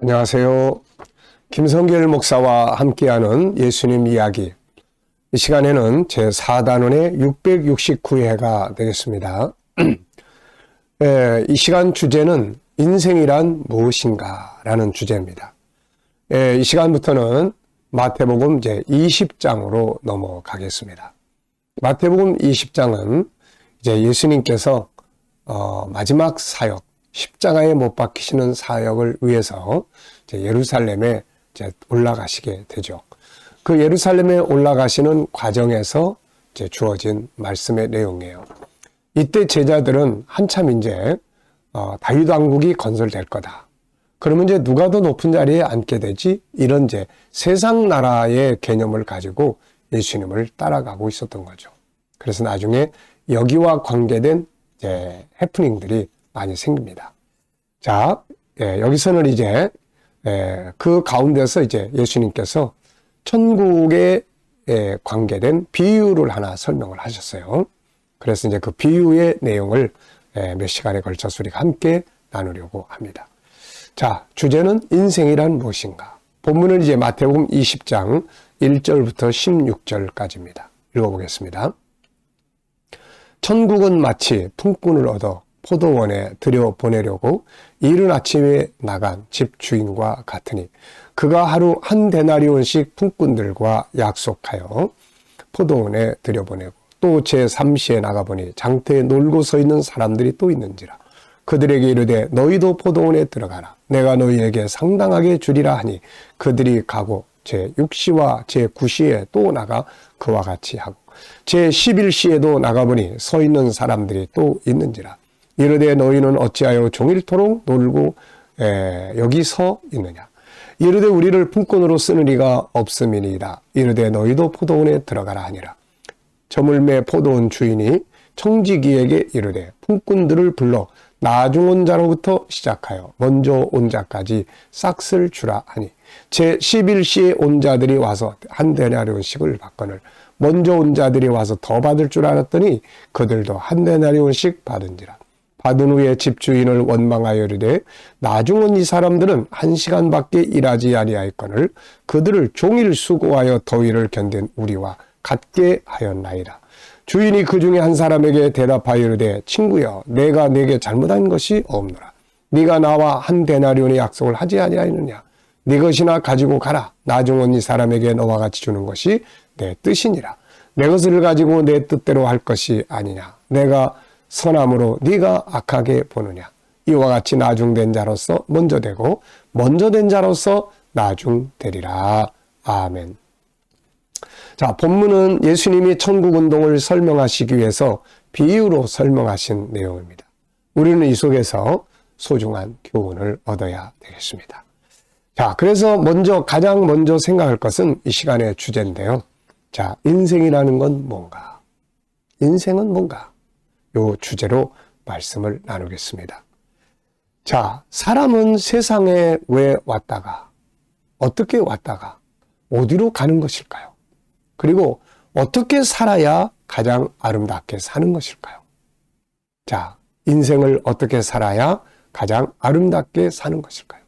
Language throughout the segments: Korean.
안녕하세요. 김성길 목사와 함께하는 예수님 이야기. 이 시간에는 제4단원의 669회가 되겠습니다. 이 시간 주제는 인생이란 무엇인가 라는 주제입니다. 이 시간부터는 마태복음 제20장으로 넘어가겠습니다. 마태복음 20장은 이제 예수님께서 마지막 사역, 십자가에 못 박히시는 사역을 위해서 이제 예루살렘에 이제 올라가시게 되죠. 그 예루살렘에 올라가시는 과정에서 이제 주어진 말씀의 내용이에요. 이때 제자들은 한참 이제 다윗 왕국이 건설될 거다. 그러면 이제 누가 더 높은 자리에 앉게 되지? 이런 이제 세상 나라의 개념을 가지고 예수님을 따라가고 있었던 거죠. 그래서 나중에 여기와 관계된 이제 해프닝들이 많이 생깁니다. 자, 여기서는 이제 그 가운데서 이제 예수님께서 천국에 관계된 비유를 하나 설명을 하셨어요. 그래서 이제 그 비유의 내용을 몇 시간에 걸쳐서 우리가 함께 나누려고 합니다. 자, 주제는 인생이란 무엇인가? 본문은 이제 마태복음 20장 1절부터 16절까지입니다. 읽어보겠습니다. 천국은 마치 품꾼을 얻어 포도원에 들여보내려고 이른 아침에 나간 집 주인과 같으니 그가 하루 한 데나리온씩 품꾼들과 약속하여 포도원에 들여보내고 또 제3시에 나가보니 장터에 놀고 서 있는 사람들이 또 있는지라 그들에게 이르되 너희도 포도원에 들어가라 내가 너희에게 상당하게 주리라 하니 그들이 가고 제6시와 제9시에 또 나가 그와 같이 하고 제11시에도 나가보니 서 있는 사람들이 또 있는지라 이르되 너희는 어찌하여 종일토록 놀고 여기 서 있느냐 이르되 우리를 품꾼으로 쓰는 이가 없음이니이다 이르되 너희도 포도원에 들어가라 하니라 저물매 포도원 주인이 청지기에게 이르되 품꾼들을 불러 나중 온 자로부터 시작하여 먼저 온 자까지 싹쓸 주라 하니 제11시에 온 자들이 와서 한 데나리온씩을 받거늘 먼저 온 자들이 와서 더 받을 줄 알았더니 그들도 한 데나리온씩 받은지라 받은 후에 집주인을 원망하여 이르되 나중 온 이 사람들은 1시간밖에 일하지 아니하였거늘 그들을 종일 수고하여 더위를 견딘 우리와 같게 하였나이다. 주인이 그 중에 한 사람에게 대답하여 이르되 친구여 내가 네게 잘못한 것이 없노라. 네가 나와 한 데나리온의 약속을 하지 아니하였느냐. 네 것이나 가지고 가라. 나중 온 이 사람에게 너와 같이 주는 것이 내 뜻이니라. 내 것을 가지고 내 뜻대로 할 것이 아니냐. 내가 선함으로 네가 악하게 보느냐. 이와 같이 나중된 자로서 먼저 되고 먼저 된 자로서 나중되리라. 아멘. 자, 본문은 예수님이 천국운동을 설명하시기 위해서 비유로 설명하신 내용입니다. 우리는 이 속에서 소중한 교훈을 얻어야 되겠습니다. 자, 그래서 가장 먼저 생각할 것은 이 시간의 주제인데요. 자, 인생이라는 건 뭔가? 인생은 뭔가? 요 주제로 말씀을 나누겠습니다. 자, 사람은 세상에 왜 왔다가, 어떻게 왔다가, 어디로 가는 것일까요? 그리고 어떻게 살아야 가장 아름답게 사는 것일까요? 자, 인생을 어떻게 살아야 가장 아름답게 사는 것일까요?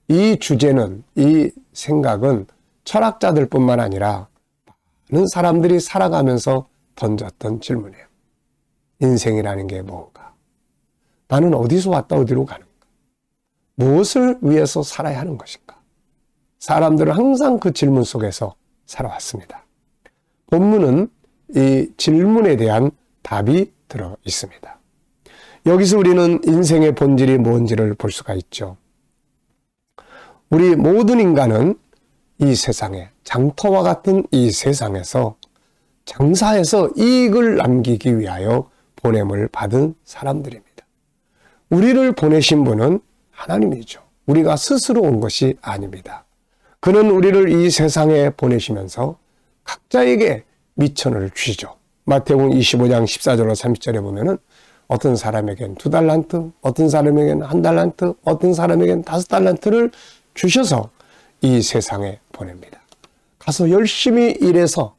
이 주제는, 이 생각은 철학자들뿐만 아니라 많은 사람들이 살아가면서 던졌던 질문이에요. 인생이라는 게 뭔가? 나는 어디서 왔다 어디로 가는가? 무엇을 위해서 살아야 하는 것인가? 사람들은 항상 그 질문 속에서 살아왔습니다. 본문은 이 질문에 대한 답이 들어 있습니다. 여기서 우리는 인생의 본질이 뭔지를 볼 수가 있죠. 우리 모든 인간은 이 세상에, 장터와 같은 이 세상에서 장사해서 이익을 남기기 위하여 보냄을 받은 사람들입니다. 우리를 보내신 분은 하나님이죠. 우리가 스스로 온 것이 아닙니다. 그는 우리를 이 세상에 보내시면서 각자에게 미천을 주시죠. 마태복음 25장 14절로 30절에 보면은 어떤 사람에겐 2달란트, 어떤 사람에겐 1달란트, 어떤 사람에겐 5달란트를 주셔서 이 세상에 보냅니다. 가서 열심히 일해서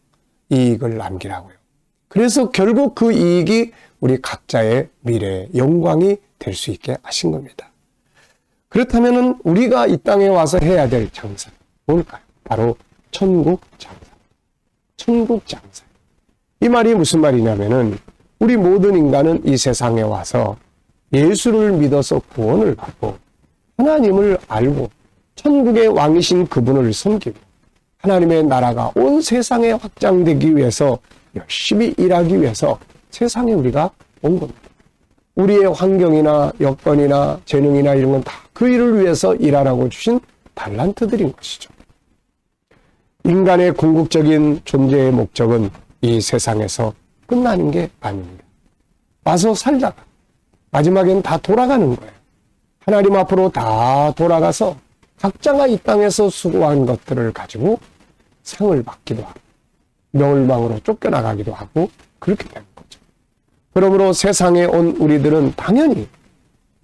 이익을 남기라고요. 그래서 결국 그 이익이 우리 각자의 미래의 영광이 될 수 있게 하신 겁니다. 그렇다면 우리가 이 땅에 와서 해야 될 장사 뭘까요? 바로 천국 장사. 천국 장사. 이 말이 무슨 말이냐면은 우리 모든 인간은 이 세상에 와서 예수를 믿어서 구원을 받고 하나님을 알고 천국의 왕이신 그분을 섬기고 하나님의 나라가 온 세상에 확장되기 위해서 열심히 일하기 위해서 세상에 우리가 온 겁니다. 우리의 환경이나 여건이나 재능이나 이런 건 다 그 일을 위해서 일하라고 주신 달란트들인 것이죠. 인간의 궁극적인 존재의 목적은 이 세상에서 끝나는 게 아닙니다. 와서 살다가 마지막엔 다 돌아가는 거예요. 하나님 앞으로 다 돌아가서 각자가 이 땅에서 수고한 것들을 가지고 상을 받기도 하고 멸망으로 쫓겨나가기도 하고 그렇게 되는 거죠. 그러므로 세상에 온 우리들은 당연히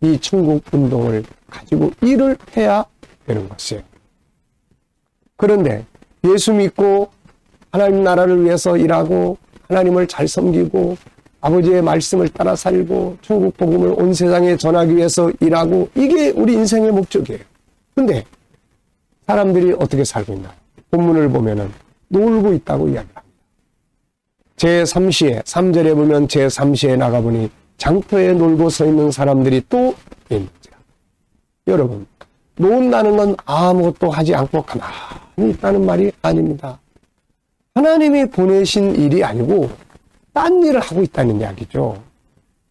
이 천국 운동을 가지고 일을 해야 되는 것이에요. 그런데 예수 믿고 하나님 나라를 위해서 일하고 하나님을 잘 섬기고 아버지의 말씀을 따라 살고 천국 복음을 온 세상에 전하기 위해서 일하고 이게 우리 인생의 목적이에요. 근데 사람들이 어떻게 살고 있나요? 본문을 보면은 놀고 있다고 이야기합니다. 제3시에 3절에 보면 제3시에 나가보니 장터에 놀고 서 있는 사람들이 또 있는지라. 여러분, 논다는 건 아무것도 하지 않고 가만히 있다는 말이 아닙니다. 하나님이 보내신 일이 아니고 딴 일을 하고 있다는 이야기죠.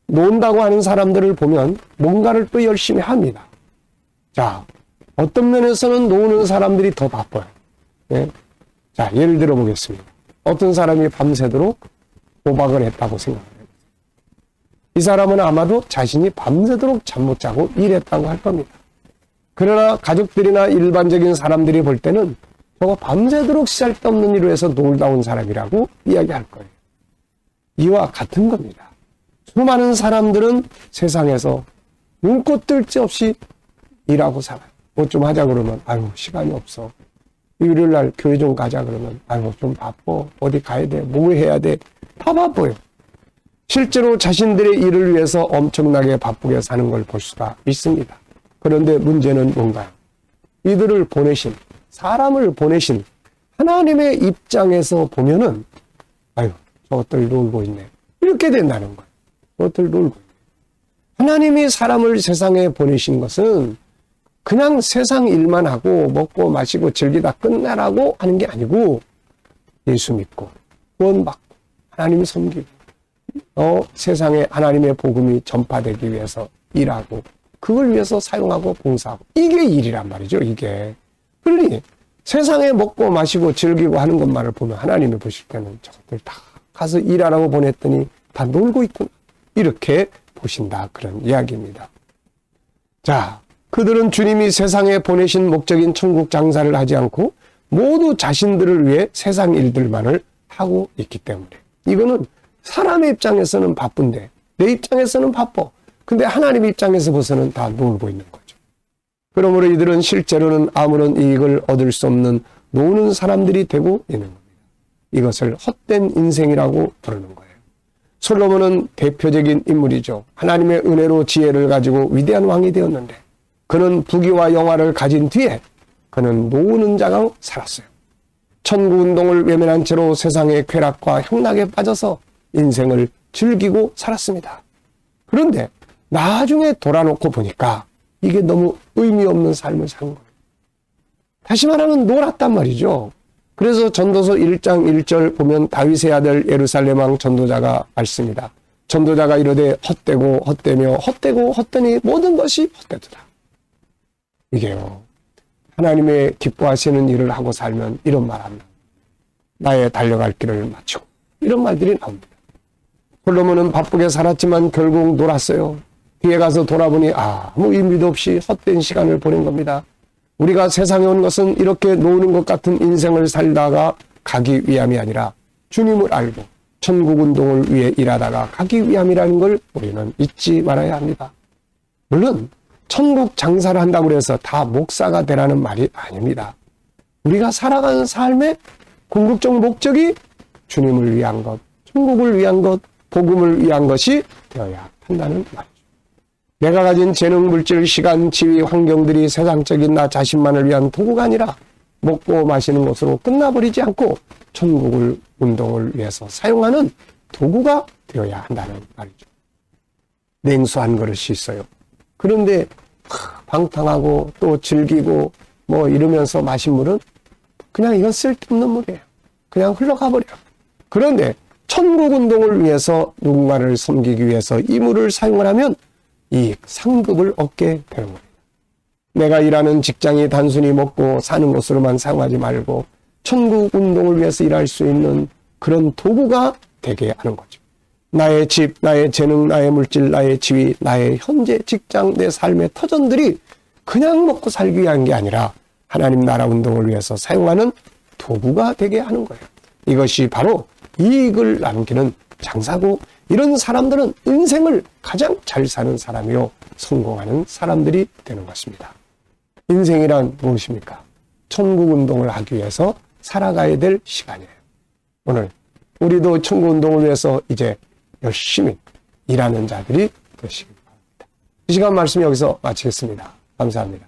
논다고 하는 사람들을 보면 뭔가를 또 열심히 합니다. 자, 어떤 면에서는 노는 사람들이 더 바빠요. 네? 자, 예를 들어 보겠습니다. 어떤 사람이 밤새도록 도박을 했다고 생각해요. 이 사람은 아마도 자신이 밤새도록 잠 못 자고 일했다고 할 겁니다. 그러나 가족들이나 일반적인 사람들이 볼 때는 저거 밤새도록 쓸데없는 일을 해서 놀다 온 사람이라고 이야기할 거예요. 이와 같은 겁니다. 수많은 사람들은 세상에서 눈꽃 뜰 새 없이 일하고 살아요. 뭐 좀 하자 그러면 아유 시간이 없어. 일요일날 교회 좀 가자 그러면 아유 좀 바빠. 어디 가야 돼. 뭐 해야 돼. 다 바빠요. 실제로 자신들의 일을 위해서 엄청나게 바쁘게 사는 걸 볼 수가 있습니다. 그런데 문제는 뭔가요? 이들을 보내신, 사람을 보내신 하나님의 입장에서 보면은 아유 저것들 놀고 있네. 이렇게 된다는 거예요. 저것들 놀고 있네. 하나님이 사람을 세상에 보내신 것은 그냥 세상 일만 하고 먹고 마시고 즐기다 끝내라고 하는 게 아니고 예수 믿고 구원받고 하나님 섬기고 세상에 하나님의 복음이 전파되기 위해서 일하고 그걸 위해서 사용하고 봉사하고 이게 일이란 말이죠. 이게. 그러니 세상에 먹고 마시고 즐기고 하는 것만을 보면 하나님이 보실 때는 저것들 다 가서 일하라고 보냈더니 다 놀고 있구나. 이렇게 보신다. 그런 이야기입니다. 자, 그들은 주님이 세상에 보내신 목적인 천국 장사를 하지 않고 모두 자신들을 위해 세상 일들만을 하고 있기 때문에 이거는 사람의 입장에서는 바쁜데 내 입장에서는 바빠. 근데 하나님 입장에서 봐서는 다 놀고 있는 거죠. 그러므로 이들은 실제로는 아무런 이익을 얻을 수 없는 노는 사람들이 되고 있는 겁니다. 이것을 헛된 인생이라고 부르는 거예요. 솔로몬은 대표적인 인물이죠. 하나님의 은혜로 지혜를 가지고 위대한 왕이 되었는데 그는 부귀와 영화를 가진 뒤에 그는 노는 자가 살았어요. 천국운동을 외면한 채로 세상의 쾌락과 향락에 빠져서 인생을 즐기고 살았습니다. 그런데 나중에 돌아놓고 보니까 이게 너무 의미 없는 삶을 산 거예요. 다시 말하면 놀았단 말이죠. 그래서 전도서 1장 1절 보면 다윗의 아들 예루살렘 왕 전도자가 말씀니다. 전도자가 이르되 헛되고 헛되며 헛되고 헛되니 모든 것이 헛되도다. 이게요. 하나님의 기뻐하시는 일을 하고 살면 이런 말 합니다. 나의 달려갈 길을 마치고 이런 말들이 나옵니다. 솔로몬은 바쁘게 살았지만 결국 놀았어요. 뒤에 가서 돌아보니 아무 의미도 없이 헛된 시간을 보낸 겁니다. 우리가 세상에 온 것은 이렇게 노는 것 같은 인생을 살다가 가기 위함이 아니라 주님을 알고 천국 운동을 위해 일하다가 가기 위함이라는 걸 우리는 잊지 말아야 합니다. 물론 천국 장사를 한다고 해서 다 목사가 되라는 말이 아닙니다. 우리가 살아가는 삶의 궁극적 목적이 주님을 위한 것, 천국을 위한 것, 복음을 위한 것이 되어야 한다는 말이죠. 내가 가진 재능, 물질, 시간, 지위, 환경들이 세상적인 나 자신만을 위한 도구가 아니라 먹고 마시는 것으로 끝나버리지 않고 천국을 운동을 위해서 사용하는 도구가 되어야 한다는 말이죠. 냉수 한 그릇이 있어요. 그런데 방탕하고 또 즐기고 뭐 이러면서 마신 물은 그냥 이건 쓸데없는 물이에요. 그냥 흘러가 버려요. 그런데 천국 운동을 위해서 누군가를 섬기기 위해서 이 물을 사용을 하면 이 상급을 얻게 되는 겁니다. 내가 일하는 직장이 단순히 먹고 사는 것으로만 사용하지 말고 천국 운동을 위해서 일할 수 있는 그런 도구가 되게 하는 거죠. 나의 집, 나의 재능, 나의 물질, 나의 지위, 나의 현재 직장, 내 삶의 터전들이 그냥 먹고 살기 위한 게 아니라 하나님 나라 운동을 위해서 사용하는 도구가 되게 하는 거예요. 이것이 바로 이익을 남기는 장사고, 이런 사람들은 인생을 가장 잘 사는 사람이요 성공하는 사람들이 되는 것입니다. 인생이란 무엇입니까? 천국 운동을 하기 위해서 살아가야 될 시간이에요. 오늘 우리도 천국 운동을 위해서 이제 열심히 일하는 자들이 되시기 바랍니다. 이 시간 말씀 여기서 마치겠습니다. 감사합니다.